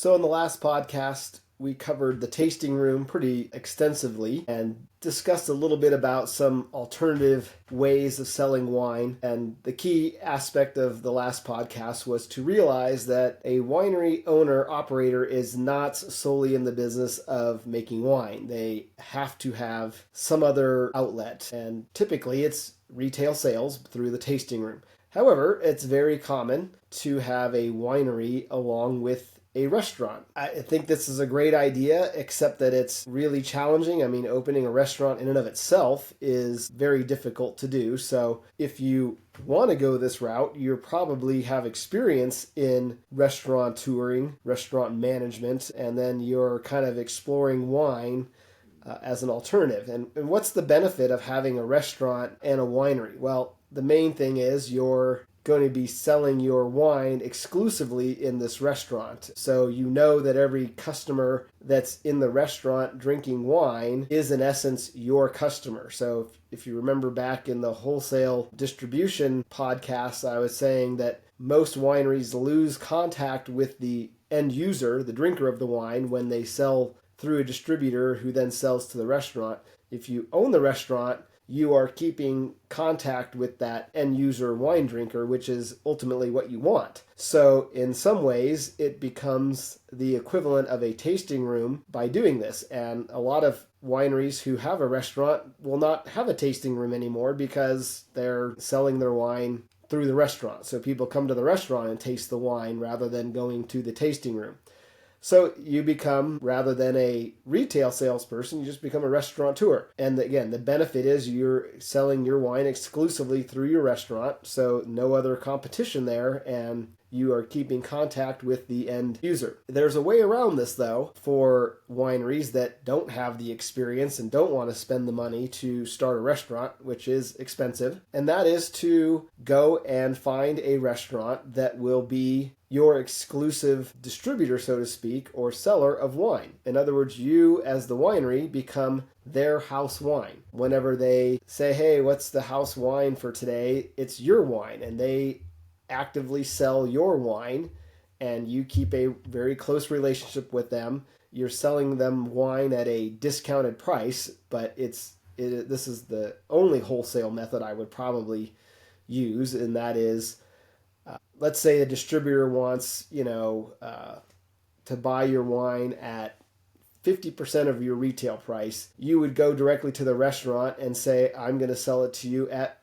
So in the last podcast, we covered the tasting room pretty extensively and discussed a little bit about some alternative ways of selling wine. And the key aspect of the last podcast was to realize that a winery owner operator is not solely in the business of making wine. They have to have some other outlet, and typically it's retail sales through the tasting room. However, it's very common to have a winery along with a restaurant. I think this is a great idea, except that it's really challenging. I mean, opening a restaurant in and of itself is very difficult to do. So if you want to go this route, you probably have experience in restaurant touring, restaurant management, and then you're kind of exploring wine as an alternative. And what's the benefit of having a restaurant and a winery? Well, the main thing is you're going to be selling your wine exclusively in this restaurant. So you know that every customer that's in the restaurant drinking wine is in essence your customer. So if you remember back in the wholesale distribution podcast, I was saying that most wineries lose contact with the end user, the drinker of the wine, when they sell through a distributor who then sells to the restaurant. If you own the restaurant, you are keeping contact with that end user wine drinker, which is ultimately what you want. So in some ways, it becomes the equivalent of a tasting room by doing this. And a lot of wineries who have a restaurant will not have a tasting room anymore because they're selling their wine through the restaurant. So people come to the restaurant and taste the wine rather than going to the tasting room. So you become, rather than a retail salesperson, you just become a restaurateur. And again, the benefit is you're selling your wine exclusively through your restaurant, so no other competition there, and you are keeping contact with the end user. There's a way around this, though, for wineries that don't have the experience and don't want to spend the money to start a restaurant, which is expensive, and that is to go and find a restaurant that will be your exclusive distributor, so to speak, or seller of wine. In other words, you as the winery become their house wine. Whenever they say, hey, what's the house wine for today? It's your wine, and they actively sell your wine, and you keep a very close relationship with them. You're selling them wine at a discounted price, but this is the only wholesale method I would probably use, and that is, let's say a distributor wants, to buy your wine at 50% of your retail price. You would go directly to the restaurant and say, I'm going to sell it to you at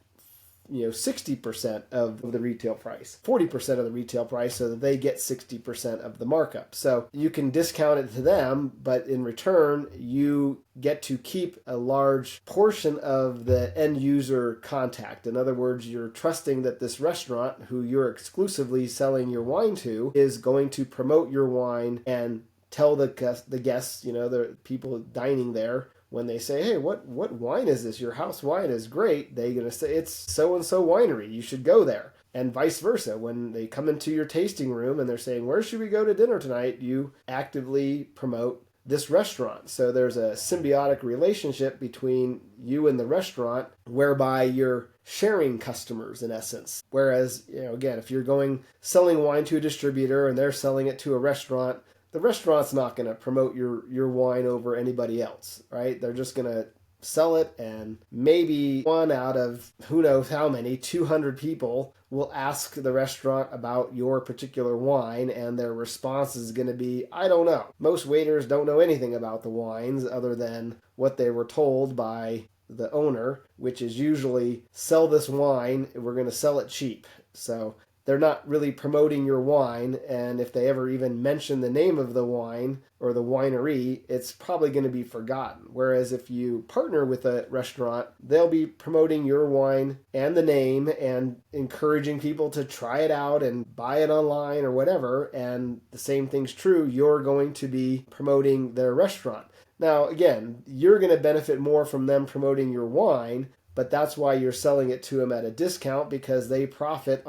60% of the retail price, 40% of the retail price, so that they get 60% of the markup. So you can discount it to them, but in return, you get to keep a large portion of the end user contact. In other words, you're trusting that this restaurant, who you're exclusively selling your wine to, is going to promote your wine and tell the guests, the people dining there, when they say, hey, what wine is this? Your house wine is great. They're going to say, it's so-and-so winery. You should go there. And vice versa. When they come into your tasting room and they're saying, where should we go to dinner tonight? You actively promote this restaurant. So there's a symbiotic relationship between you and the restaurant whereby you're sharing customers in essence. Whereas, again, if you're selling wine to a distributor and they're selling it to a restaurant, the restaurant's not going to promote your wine over anybody else, right? They're just going to sell it, and maybe one out of who knows how many, 200 people will ask the restaurant about your particular wine, and their response is going to be, I don't know. Most waiters don't know anything about the wines other than what they were told by the owner, which is usually, sell this wine, we're going to sell it cheap. So they're not really promoting your wine, and if they ever even mention the name of the wine or the winery, it's probably going to be forgotten. Whereas if you partner with a restaurant, they'll be promoting your wine and the name and encouraging people to try it out and buy it online or whatever, and the same thing's true. You're going to be promoting their restaurant. Now, again, you're going to benefit more from them promoting your wine, but that's why you're selling it to them at a discount, because they profit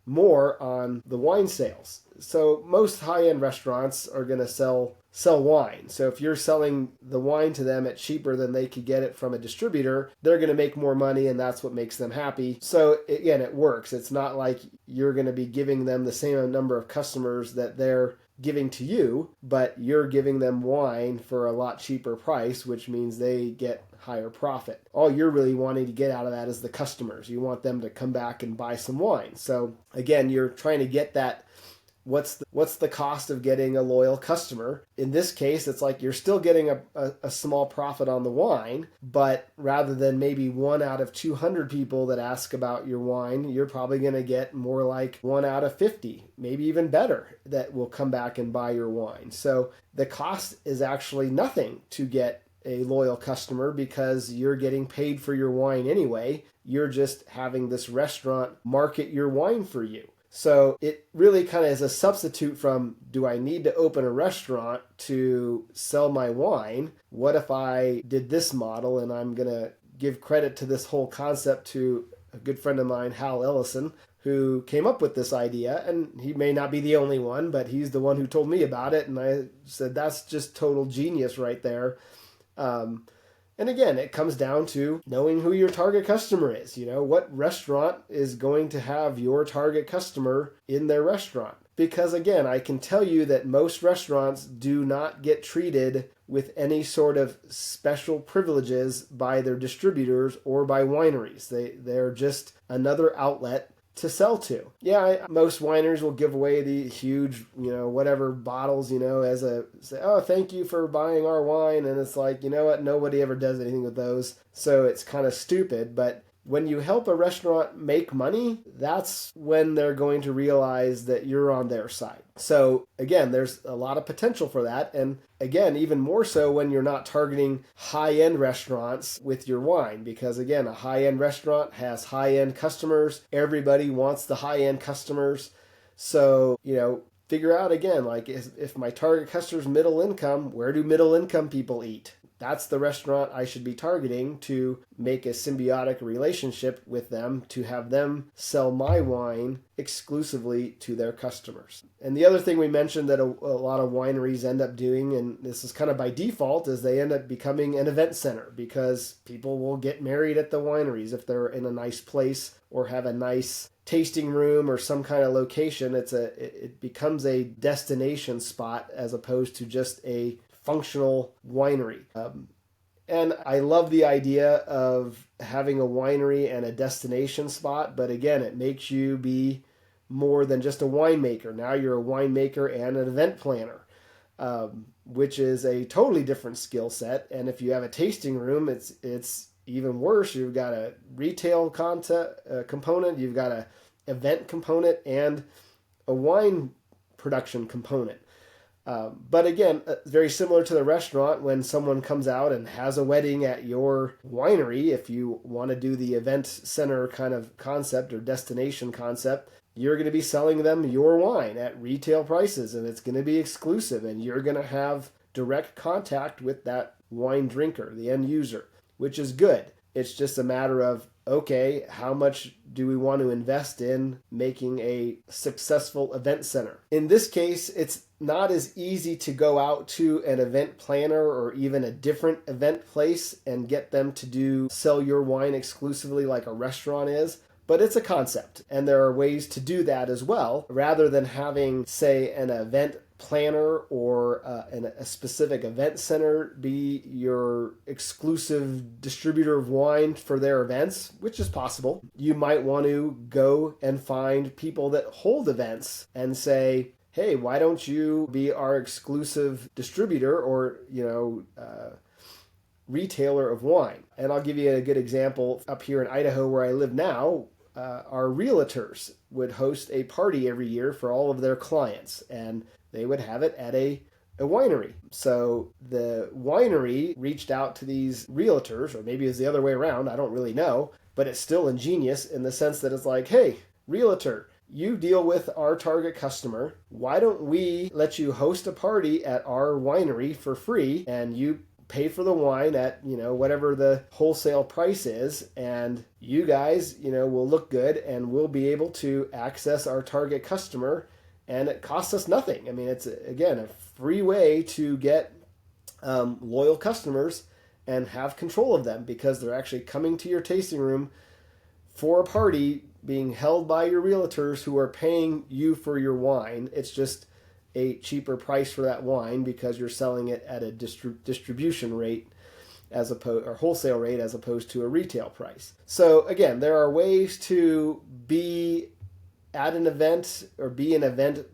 more on the wine sales. So most high-end restaurants are going to sell wine. So if you're selling the wine to them at cheaper than they could get it from a distributor, they're going to make more money, and that's what makes them happy. So again, it works. It's not like you're going to be giving them the same number of customers that they're giving to you, but you're giving them wine for a lot cheaper price, which means they get higher profit. All you're really wanting to get out of that is the customers. You want them to come back and buy some wine. So again, you're trying to get that. What's the cost of getting a loyal customer? In this case, it's like you're still getting a small profit on the wine, but rather than maybe 1 out of 200 people that ask about your wine, you're probably going to get more like 1 out of 50, maybe even better, that will come back and buy your wine. So the cost is actually nothing to get a loyal customer because you're getting paid for your wine anyway. You're just having this restaurant market your wine for you. So it really kind of is a substitute from, do I need to open a restaurant to sell my wine? What if I did this model? And I'm going to give credit to this whole concept to a good friend of mine, Hal Ellison, who came up with this idea. And he may not be the only one, but he's the one who told me about it. And I said, that's just total genius right there. And again, it comes down to knowing who your target customer is. You know, what restaurant is going to have your target customer in their restaurant? Because again, I can tell you that most restaurants do not get treated with any sort of special privileges by their distributors or by wineries. They're just another outlet to sell to. Yeah, most wineries will give away the huge, whatever bottles, as a, say, oh, thank you for buying our wine. And it's like, you know what? Nobody ever does anything with those. So it's kind of stupid. But when you help a restaurant make money, that's when they're going to realize that you're on their side. So again, there's a lot of potential for that. And again, even more so when you're not targeting high-end restaurants with your wine, because again, a high-end restaurant has high-end customers. Everybody wants the high-end customers. So, figure out again, like if my target customer is middle income, where do middle income people eat? That's the restaurant I should be targeting to make a symbiotic relationship with them, to have them sell my wine exclusively to their customers. And the other thing we mentioned that a lot of wineries end up doing, and this is kind of by default, is they end up becoming an event center, because people will get married at the wineries if they're in a nice place or have a nice tasting room or some kind of location. It becomes a destination spot as opposed to just a functional winery. And I love the idea of having a winery and a destination spot, but again, it makes you be more than just a winemaker. Now you're a winemaker and an event planner, which is a totally different skill set. And if you have a tasting room, it's even worse. You've got a retail component, you've got an event component, and a wine production component. But again, very similar to the restaurant, when someone comes out and has a wedding at your winery, if you want to do the event center kind of concept or destination concept, you're going to be selling them your wine at retail prices, and it's going to be exclusive, and you're going to have direct contact with that wine drinker, the end user, which is good. It's just a matter of, okay, how much do we want to invest in making a successful event center? In this case, it's not as easy to go out to an event planner or even a different event place and get them to sell your wine exclusively like a restaurant is. But it's a concept, and there are ways to do that as well, rather than having, say, an event planner or a specific event center be your exclusive distributor of wine for their events, which is possible. You might want to go and find people that hold events and say, hey, why don't you be our exclusive distributor or, retailer of wine? And I'll give you a good example. Up here in Idaho, where I live now, our realtors would host a party every year for all of their clients, and they would have it at a winery. So the winery reached out to these realtors, or maybe it's the other way around, I don't really know, but it's still ingenious in the sense that it's like, hey, realtor, you deal with our target customer. Why don't we let you host a party at our winery for free, and you pay for the wine at, whatever the wholesale price is, and you guys, will look good, and we'll be able to access our target customer, and it costs us nothing. I mean, it's, again, a free way to get loyal customers and have control of them, because they're actually coming to your tasting room for a party being held by your realtors who are paying you for your wine. It's just a cheaper price for that wine because you're selling it at a distribution rate as opposed or wholesale rate as opposed to a retail price. So again, there are ways to be at an event or be an event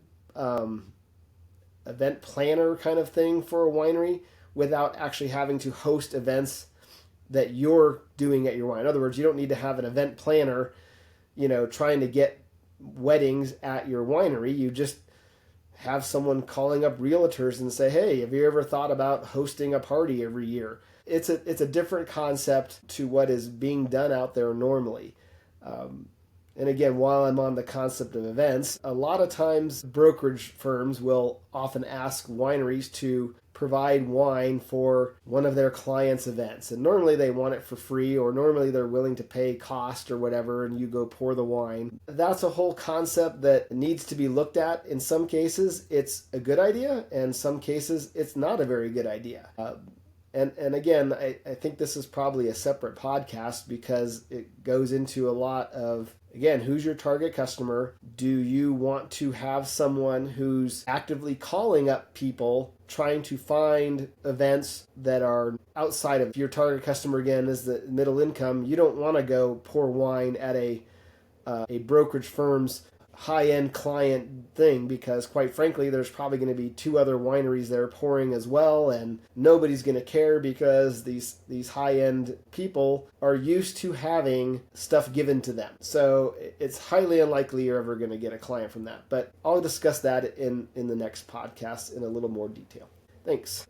planner kind of thing for a winery without actually having to host events that you're doing at your wine. In other words, you don't need to have an event planner, trying to get weddings at your winery. You just have someone calling up realtors and say, hey, have you ever thought about hosting a party every year? It's a different concept to what is being done out there normally. And again, while I'm on the concept of events, a lot of times brokerage firms will often ask wineries to provide wine for one of their clients' events. And normally they want it for free, or normally they're willing to pay cost or whatever, and you go pour the wine. That's a whole concept that needs to be looked at. In some cases, it's a good idea, and some cases, it's not a very good idea. And again, I think this is probably a separate podcast because it goes into a lot of, again, who's your target customer? Do you want to have someone who's actively calling up people, trying to find events that are outside of your target customer? Again, is the middle income. You don't want to go pour wine at a brokerage firm's high-end client thing, because quite frankly there's probably going to be 2 other wineries there pouring as well, and nobody's going to care because these high-end people are used to having stuff given to them. So it's highly unlikely you're ever going to get a client from that. But I'll discuss that in the next podcast in a little more detail. Thanks.